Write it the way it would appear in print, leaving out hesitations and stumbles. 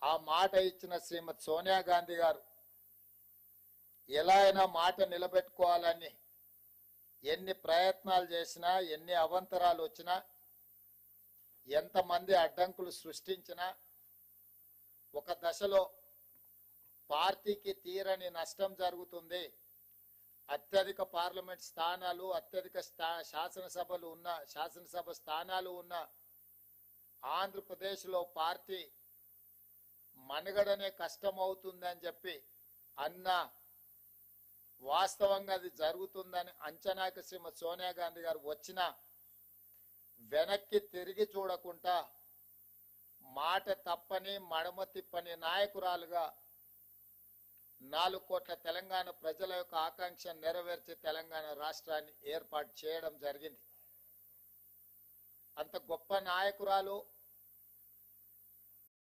ఆ మాట ఇచ్చిన శ్రీమతి సోనియా గాంధీ గారు ఎలా అయినా మాట నిలబెట్టుకోవాలని ఎన్ని ప్రయత్నాలు చేసినా, ఎన్ని అవాంతరాలు వచ్చినా, ఎంతమంది అడ్డంకులు సృష్టించినా ఒక దశలో పార్టీకి తీరని నష్టం జరుగుతుంది, అత్యధిక పార్లమెంట్ స్థానాలు, అత్యధిక శాసనసభ స్థానాలు ఉన్న ఆంధ్రప్రదేశ్లో పార్టీ మనుగడనే కష్టమవుతుందని చెప్పి అన్నా వాస్తవంగా అది జరుగుతుందని అంచనాకి శ్రీమతి సోనియా గాంధీ గారు వచ్చిన వెనక్కి తిరిగి చూడకుండా మాట తప్పని మడమ తిప్పని నాయకురాలుగా 4 కోట్ల తెలంగాణ ప్రజల యొక్క ఆకాంక్ష నెరవేర్చి తెలంగాణ రాష్ట్రాన్ని ఏర్పాటు చేయడం జరిగింది. అంత గొప్ప నాయకురాలు,